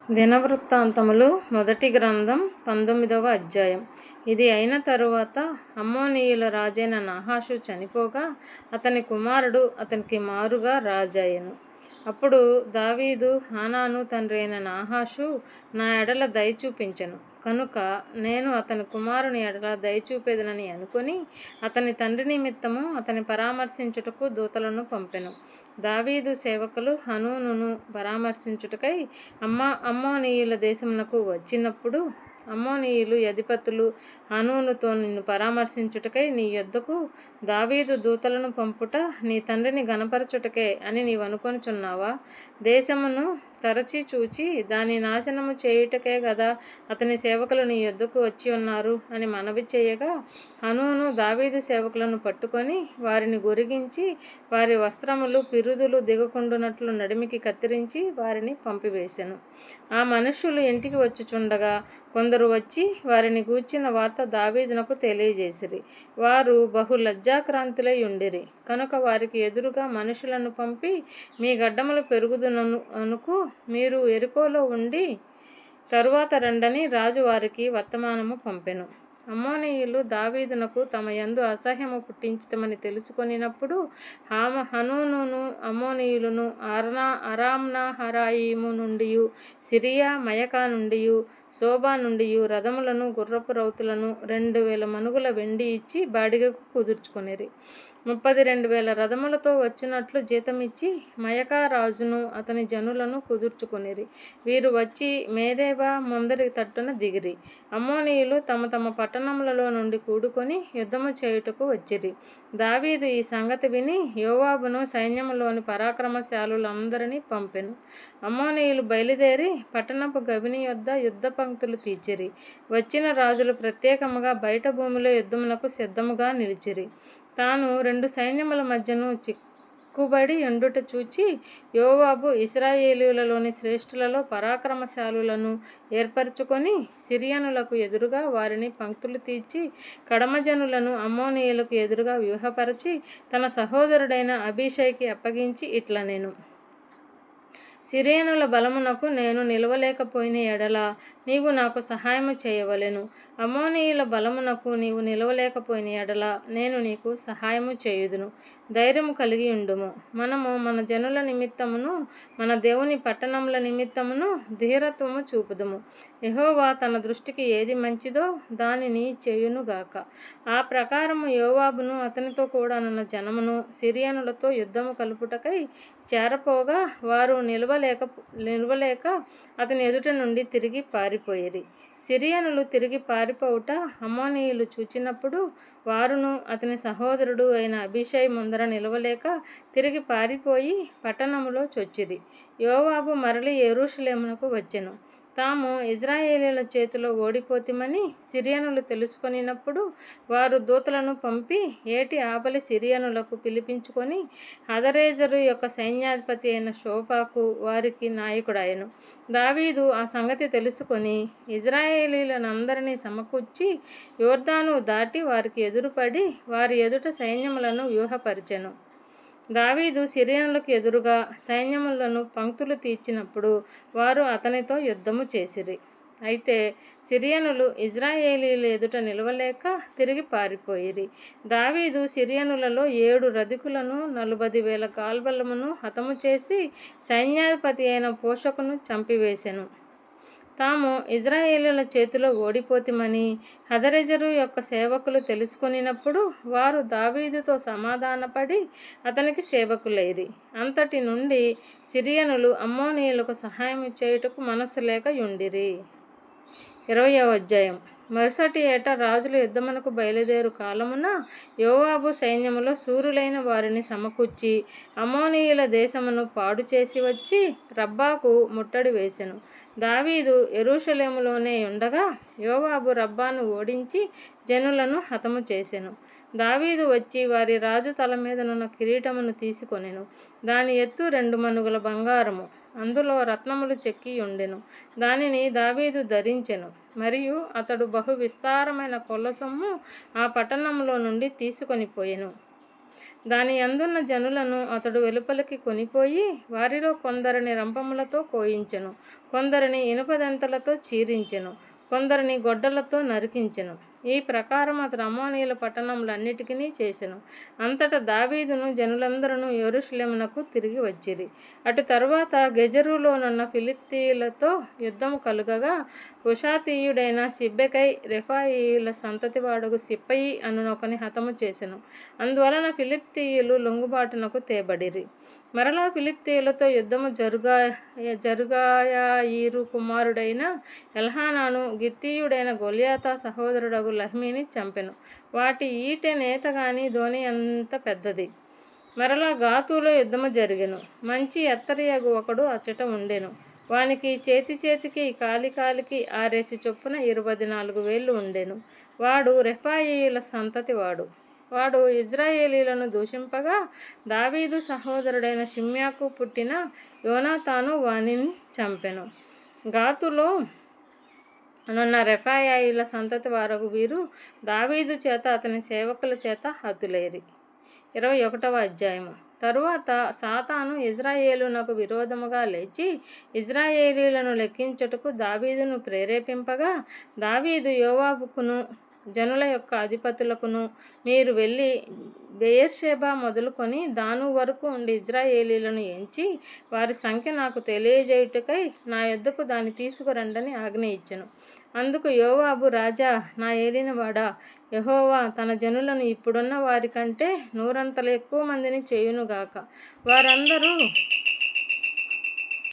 దినవృత్తాంతములు మొదటి గ్రంథం 19వ అధ్యాయం. ఇది అయిన తరువాత అమ్మోనీయుల రాజైన నాహాషు చనిపోగా అతని కుమారుడు అతనికి మారుగా రాజాయెను. అప్పుడు దావీదు హానాను తండ్రి అయిన నాహాషు నా ఎడల దయ చూపించెను కనుక నేను అతని కుమారుని ఎడల దయచూపెదనని అనుకొని అతని తండ్రి నిమిత్తము అతని పరామర్శించుటకు దూతలను పంపెను. దావీదు సేవకులు హనూనును పరామర్శించుటకై అమ్మోనీయుల దేశమునకు వచ్చినప్పుడు అమ్మోనీయులు అధిపతులు హనూనుతో నిన్ను పరామర్శించుటకై నీ యొద్దకు దావీదు దూతలను పంపుట నీ తండ్రిని గనపరచుటకే అని నీవనుకొనుచున్నావా? దేశమును తరచి చూచి దాని నాశనము చేయుటకే గదా అతని సేవకులు నీ యొద్దకు వచ్చి ఉన్నారు అని మనవి చేయగా హనూను దావీదు సేవకులను పట్టుకొని వారిని గొరిగించి వారి వస్త్రములు పిరుదులు దిగకుండునట్లు నడిమికి కత్తిరించి వారిని పంపివేశెను. ఆ మనుష్యులు ఇంటికి వచ్చుచుండగా కొందరు వచ్చి వారిని గూర్చిన వార్త దావీదునకు తెలియజేసిరి. వారు బహు లజ్జాక్రాంతులై ఉండిరి కనుక వారికి ఎదురుగా మనుషులను పంపి మీ గడ్డములు పెరుగుదునను అనుకు మీరు ఎరికోలో ఉండి తరువాత రండని రాజు వారికి వర్తమానము పంపెను. అమ్మోనీయులు దావీదునకు తమ యందు అసహ్యము పుట్టించితమని తెలుసుకొనినప్పుడు హనూనును అమ్మోనీయులను అరామ్నహరాయిము నుండియు సిరియా మయకా నుండియు శోబా నుండియు రథములను గుర్రపు రౌతులను 2,000 మనుగుల వెండి ఇచ్చి బాడిగకు కుదుర్చుకొనిరి. 32,000 రథములతో వచ్చినట్లు జీతమిచ్చి మయకా రాజును అతని జనులను కుదుర్చుకొనిరి. వీరు వచ్చి మేదేబా ముందరి తట్టున దిగిరి. అమ్మోనీయులు తమ తమ పట్టణములలో నుండి కూడుకొని యుద్ధము చేయుటకు వచ్చిరి. దావీదు ఈ సంగతి విని యోవాబును సైన్యములోని పరాక్రమశాలులందరినీ పంపెను. అమ్మోనీయులు బయలుదేరి పట్టణపు గవిని యొద్ద యుద్ధ పంక్తులు తీర్చిరి. వచ్చిన రాజులు ప్రత్యేకముగా బయట భూమిలో యుద్ధమునకు సిద్ధముగా నిలిచిరి. తాను 2 సైన్యముల మధ్యను చిక్కుబడి ఎండుట చూచి యోవాబు ఇశ్రాయేలీయులలోని శ్రేష్ఠులలో పరాక్రమశాలులను ఏర్పరచుకొని సిరియనులకు ఎదురుగా వారిని పంక్తులు తీర్చి కడమజనులను అమ్మోనీయులకు ఎదురుగా వ్యూహపరచి తన సహోదరుడైన అబీషైకి అప్పగించి ఇట్లనెను. సిరియనుల బలమునకు నేను నిలవలేకపోయిన ఎడల నీవు నాకు సహాయము చేయవలెను. అమ్మోనీయుల బలమునకు నీవు నిలవలేకపోయిన ఎడల నేను నీకు సహాయము చేయుదును. ధైర్యము కలిగి ఉండుము. మనము మన జనుల నిమిత్తమును మన దేవుని పట్టణముల నిమిత్తమును ధీరత్వము చూపుదుము. యెహోవా తన దృష్టికి ఏది మంచిదో దానిని చేయునుగాక. ఆ ప్రకారము యోవాబును అతనితో కూడానున్న జనమును సిరియనులతో యుద్ధము కలుపుటకై చేరపోగా వారు నిలవలేక అతని ఎదుట నుండి తిరిగి పారిపోయిరి. సిరియనులు తిరిగి పారిపోవుట అమ్మోనీయులు చూచినప్పుడు వారును అతని సహోదరుడు అయిన అబీషై ముందర నిలవలేక తిరిగి పారిపోయి పట్టణములో చొచ్చిరి. యోవాబు మరలి యెరూషలేమునకు వచ్చెను. తాము ఇశ్రాయేలీయుల చేతిలో ఓడిపోతిమని సిరియనులు తెలుసుకొనినప్పుడు వారు దూతలను పంపి ఏటి ఆబలి సిరియనులకు పిలిపించుకొని హదరేజరు యొక్క సైన్యాధిపతి అయిన షోపాకు వారికి నాయకుడాయెను. దావీదు ఆ సంగతి తెలుసుకొని ఇశ్రాయేలీయులందరినీ సమకూర్చి యోర్దాను దాటి వారికి ఎదురుపడి వారి ఎదుట సైన్యములను వ్యూహపరిచెను. దావీదు సిరియనులకు ఎదురుగా సైన్యములను పంక్తులు తీర్చినప్పుడు వారు అతనితో యుద్ధము చేసిరి. అయితే సిరియనులు ఇశ్రాయేలీయుల ఎదుట నిలవలేక తిరిగి పారిపోయిరి. దావీదు సిరియనులలో 7 రథికులను 40,000 కాల్బలమును హతము చేసి సైన్యాధిపతి అయిన పోషకును చంపివేశెను. తాము ఇశ్రాయేలీయుల చేతిలో ఓడిపోతిమని హదరెజరు యొక్క సేవకులు తెలుసుకొనినప్పుడు వారు దావీదుతో సమాధానపడి అతనికి సేవకులైరి. అంతటి నుండి సిరియనులు అమ్మోనీయులకు సహాయం చేయుటకు మనస్సు లేక యుండిరి. 20వ అధ్యాయం. మరుసటి ఏట రాజులు యుద్ధమునకు బయలుదేరు కాలమున యోవాబు సైన్యములో శూరులైన వారిని సమకూర్చి అమ్మోనీయుల దేశమును పాడు చేసి వచ్చి రబ్బాకు ముట్టడి వేసెను. దావీదు యెరూషలేములోనే ఉండగా యోవాబు రబ్బాను ఓడించి జనులను హతము చేసెను. దావీదు వచ్చి వారి రాజు తల మీదనున్న కిరీటమును తీసుకొనెను. దాని ఎత్తు 2 మనుగుల బంగారము, అందులో రత్నములు చెక్కి ఉండెను. దానిని దావీదు ధరించెను. మరియు అతడు బహు విస్తారమైన కొల్లసొమ్ము ఆ పట్టణంలో నుండి తీసుకొని పోయెను. దాని యందున్న జనులను అతడు వెలుపలికి కొనిపోయి వారిలో కొందరిని రంపములతో కోయించెను. కొందరిని ఇనుపదంతలతో చీరించెను, కొందరిని గొడ్డలతో నరికించెను. ఈ ప్రకారం అతడు అమ్మోనీయుల పట్టణములన్నిటినీ చేసెను. అంతటా దావీదును జనులందరూ యెరూషలేమునకు తిరిగి వచ్చిరి. అటు తరువాత గెజెరులోనున్న ఫిలిష్తీయులతో యుద్ధము కలుగగా హుషాతీయుడైన సిబ్బెకై రెఫాయీయుల సంతతివాడగు సిప్పయి అనునొకని హతము చేసెను. అందువలన ఫిలిష్తీయులు లొంగుబాటునకు తేబడిరి. మరలా ఫిలిష్తీయులతో యుద్ధము జరుగాయాయీరు కుమారుడైన ఎల్హానాను గిత్తీయుడైన గొల్యాతా సహోదరుడగు లహ్మీని చంపెను. వాటి ఈటె నేతగాని ధోని అంత పెద్దది. మరలా గాతులో యుద్ధము జరిగెను. మంచి ఎత్తరియగు ఒకడు అచ్చట ఉండెను. వానికి చేతికి కాలికి 6 చొప్పున 24 వేళ్ళు ఉండెను. వాడు రెఫాయీయుల సంతతి వాడు ఇజ్రాయేలీలను దూషింపగా దావీదు సహోదరుడైన షిమ్యాకు పుట్టిన యోనాతాను వానిని చంపెను. గాతులో నున్న రెఫాయీయుల సంతతి వారగు వీరు దావీదు చేత అతని సేవకుల చేత హతులైరి. 21వ అధ్యాయము. తరువాత సాతాను ఇజ్రాయేలునకు విరోధముగా లేచి ఇజ్రాయేలీలను లెక్కించుటకు దావీదును ప్రేరేపింపగా దావీదు యోవాబుకును జనుల యొక్క అధిపతులకును, మీరు వెళ్ళి బెయేర్షెబా మొదలుకొని దాను వరకు ఉండి ఇజ్రాయేలీలను ఎంచి వారి సంఖ్య నాకు తెలియజేయుటకై నా యొద్దకు దాన్ని తీసుకురండని ఆజ్ఞ ఇచ్చెను. అందుకు యోవాబు, రాజా, నా ఏలినవాడా, యెహోవా తన జనులను ఇప్పుడున్న వారి కంటే 100 ఎక్కువ మందిని చేయునుగాక. వారందరూ